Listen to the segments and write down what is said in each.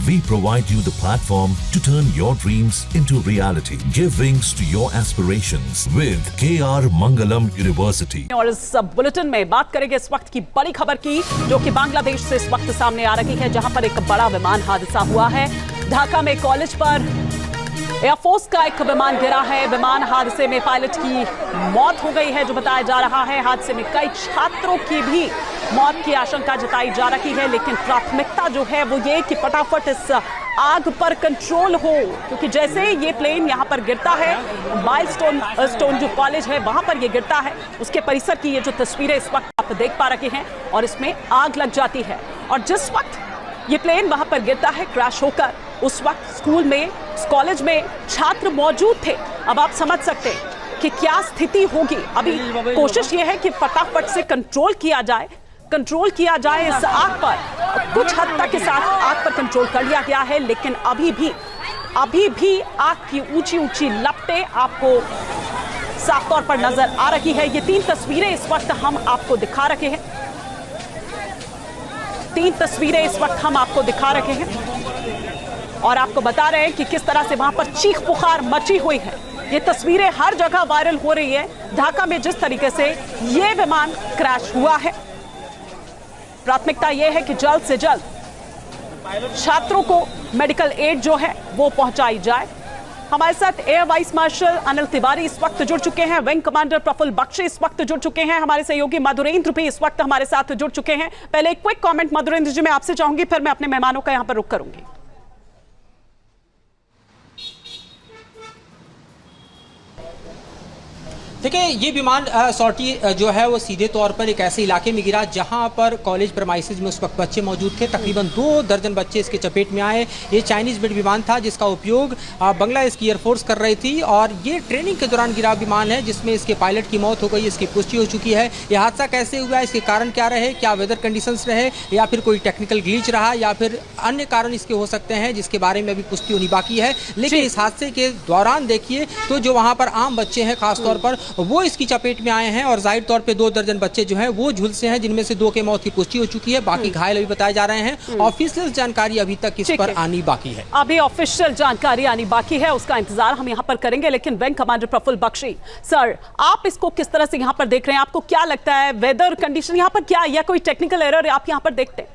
We provide you the platform to turn your dreams into reality. Give wings to your aspirations with KR Mangalam University. और इस bulletin में बात करेंगे इस वक्त की बड़ी खबर की, जो कि बांग्लादेश से इस वक्त सामने आ रही है, जहां पर एक बड़ा विमान हादसा हुआ है। ढाका में कॉलेज पर एयरफोर्स का एक विमान गिरा है। विमान हादसे में पायलट की मौत हो गई है, जो बताया जा रहा है। हादसे में कई छात्रों की भी मौत की आशंका जताई जा रही है, लेकिन प्राथमिकता जो है वो ये कि फटाफट इस आग पर कंट्रोल हो, क्योंकि जैसे ये प्लेन यहाँ पर गिरता है, माइलस्टोन जो कॉलेज है वहां पर ये गिरता है, उसके परिसर की ये जो तस्वीरें इस वक्त आप देख पा रहे हैं, और इसमें आग लग जाती है। और जिस वक्त ये प्लेन वहां पर गिरता है क्रैश होकर, उस वक्त स्कूल में, कॉलेज में छात्र मौजूद थे। अब आप समझ सकते हैं कि क्या स्थिति होगी। अभी कोशिश ये है कि फटाफट से कंट्रोल किया जाए इस आग पर। कुछ हद तक इस आग पर कंट्रोल कर लिया गया है, लेकिन अभी भी आग की ऊंची लपटें आपको साफ तौर पर नजर आ रही है। ये 3 तस्वीरें इस वक्त हम आपको दिखा रहे हैं। 3 तस्वीरें इस वक्त हम आपको दिखा रहे हैं और आपको बता रहे हैं कि किस तरह से वहां पर चीख पुकार मची हुई है। ये तस्वीरें हर जगह वायरल हो रही है। ढाका में जिस तरीके से ये विमान क्रैश हुआ है, प्राथमिकता यह है कि जल्द से जल्द छात्रों को मेडिकल एड जो है वो पहुंचाई जाए। हमारे साथ air vice marshal Anil Tiwari इस वक्त जुड़ चुके हैं, विंग कमांडर प्रफुल्ल बख्शी इस वक्त जुड़ चुके हैं, हमारे सहयोगी मधुरेंद्र भी इस वक्त हमारे साथ जुड़ चुके हैं। पहले एक क्विक कमेंट मधुरेंद्र जी मैं आपसे चाहूंगी, फिर मैं अपने मेहमानों का यहां पर रुख करूंगी। देखिए, ये विमान सॉर्टी जो है वो सीधे तौर पर एक ऐसे इलाके में गिरा जहां पर कॉलेज प्रमाइसेज में उस वक्त बच्चे मौजूद थे। तकरीबन 2 दर्जन बच्चे इसके चपेट में आए। ये चाइनीज़ मेड विमान था जिसका उपयोग बांग्लादेश की एयरफोर्स कर रही थी, और ये ट्रेनिंग के दौरान गिरा विमान है जिसमें इसके पायलट की मौत हो गई। इसकी पुष्टि हो चुकी है। ये हादसा कैसे हुआ, इसके कारण क्या रहे, क्या वेदर कंडीशंस रहे, या फिर कोई टेक्निकल ग्लिच रहा, या फिर अन्य कारण इसके हो सकते हैं, जिसके बारे में अभी पुष्टि होनी बाकी है। लेकिन इस हादसे के दौरान देखिए तो जो वहाँ पर आम बच्चे हैं खासतौर पर, वो इसकी चपेट में आए हैं, और जाहिर तौर पे 2 दर्जन बच्चे जो हैं वो झुलसे हैं, जिनमें से 2 के मौत की पुष्टि हो चुकी है। बाकी घायल अभी बताए जा रहे हैं। ऑफिशियल जानकारी अभी तक इस पर आनी बाकी है। अभी ऑफिशियल जानकारी आनी बाकी है, उसका इंतजार हम यहाँ पर करेंगे। लेकिन wing commander Praful Bakshi sir, आप इसको किस तरह से यहाँ पर देख रहे हैं? आपको क्या लगता है, वेदर कंडीशन यहाँ पर क्या, या कोई टेक्निकल एरर आप यहाँ पर देखते हैं?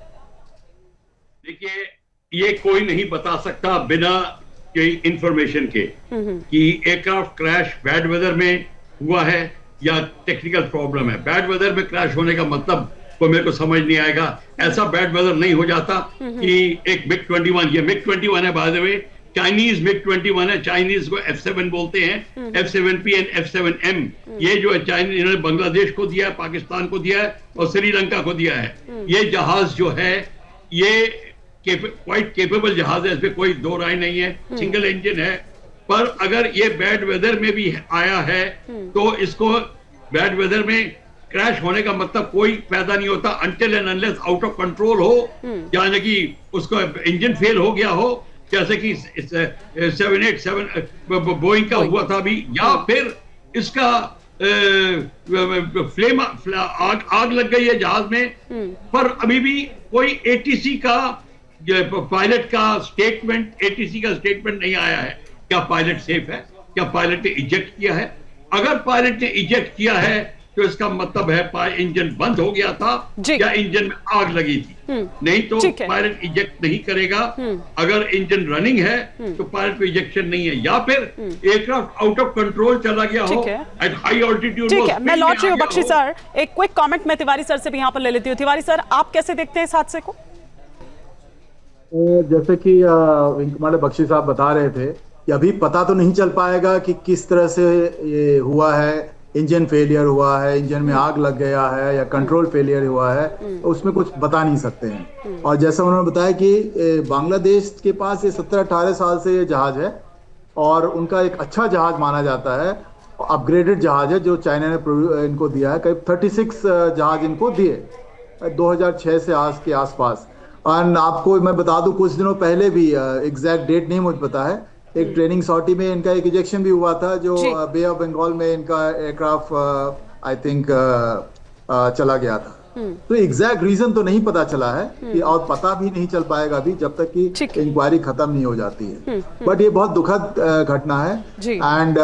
देखिए, ये कोई नहीं बता सकता बिना इंफॉर्मेशन के कि एयरक्राफ्ट क्रैश बैड वेदर में हुआ है या टेक्निकल प्रॉब्लम है। बैड वेदर में क्रैश होने का मतलब को मेरे को समझ नहीं आएगा। ऐसा बैड वेदर नहीं हो जाता कि एक मिग 21, ये मिग 21 है by the way, Chinese MiG 21 है। चाइनीज को F7 बोलते हैं, F7P एंड F7M। ये जो है चाइनीज, इन्होंने बांग्लादेश को दिया है, पाकिस्तान को दिया है और श्रीलंका को दिया है। ये जहाज जो है ये क्वाइट केपेबल जहाज है, इसमें कोई 2 राय नहीं है। सिंगल इंजन है, पर अगर ये बैड वेदर में भी आया है तो इसको बैड वेदर में क्रैश होने का मतलब कोई पैदा नहीं होता until and unless out of control हो, यानी कि उसको इंजन फेल हो गया हो, जैसे कि 787 बोइंग का हुआ था अभी, या फिर इसका आग लग गई है जहाज में। पर अभी भी कोई ATC का पायलट का स्टेटमेंट नहीं आया है। क्या पायलट सेफ है, क्या पायलट ने इजेक्ट किया है? अगर पायलट ने इजेक्ट किया है तो इसका मतलब है इंजन बंद हो गया था या इंजन में आग लगी थी। नहीं तो पायलट इजेक्ट नहीं करेगा। अगर इंजन रनिंग है तो पायलट को इजेक्शन नहीं है, या फिर एयरक्राफ्ट आउट ऑफ कंट्रोल चला गया हो एट हाई ऑल्टीट्यूड। ठीक है, मैं लौट रही हूँ बख्शी सर। एक क्विक कमेंट मैं तिवारी सर से भी यहाँ पर ले लेती हूँ। तिवारी सर, आप कैसे देखते हैं इस हादसे को? जैसे कि विंग कमांडर बख्शी साहब बता रहे थे कि अभी पता तो नहीं चल पाएगा कि किस तरह से ये हुआ है। इंजन फेलियर हुआ है, इंजन में आग लग गया है, या कंट्रोल फेलियर हुआ है, उसमें कुछ बता नहीं सकते हैं। और जैसा उन्होंने बताया कि बांग्लादेश के पास ये 17-18 साल से ये जहाज है, और उनका एक अच्छा जहाज माना जाता है, अपग्रेडेड जहाज है जो चाइना ने इनको दिया है। करीब 36 जहाज इनको दिए 2006 से आज के आसपास। और आपको मैं बता दूं, कुछ दिनों पहले भी, एग्जैक्ट डेट नहीं मुझे पता है, एक ट्रेनिंग सॉर्टी में इनका एक इजेक्शन भी हुआ था, जो बे ऑफ बंगाल में इनका एयरक्राफ्ट आई थिंक चला गया था। तो एग्जैक्ट रीजन तो नहीं पता चला है कि, और पता भी नहीं चल पाएगा अभी जब तक कि इंक्वायरी खत्म नहीं हो जाती है। बट ये बहुत दुखद घटना है एंड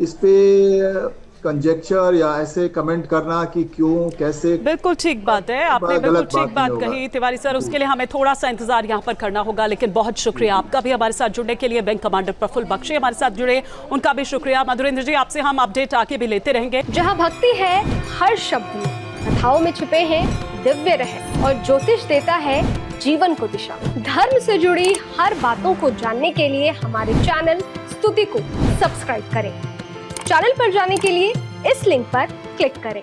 इस पे कंजेक्चर या ऐसे कमेंट करना कि क्यों कैसे, बिल्कुल ठीक बात है, आपने बिल्कुल ठीक बात कही तिवारी सर। उसके लिए हमें थोड़ा सा इंतजार यहाँ पर करना होगा, लेकिन बहुत शुक्रिया आपका भी हमारे साथ जुड़ने के लिए। विंग कमांडर प्रफुल्ल बख्शी हमारे साथ जुड़े, उनका भी शुक्रिया। मधुरेंद्र जी, आपसे हम अपडेट आके भी लेते रहेंगे। जहाँ भक्ति है हर शब्द में, कथाओं में छुपे हैं दिव्य रहस्य और ज्योतिष देता है जीवन को दिशा। धर्म से जुड़ी हर बातों को जानने के लिए हमारे चैनल स्तुति को सब्सक्राइब करें। चैनल पर जाने के लिए इस लिंक पर क्लिक करें।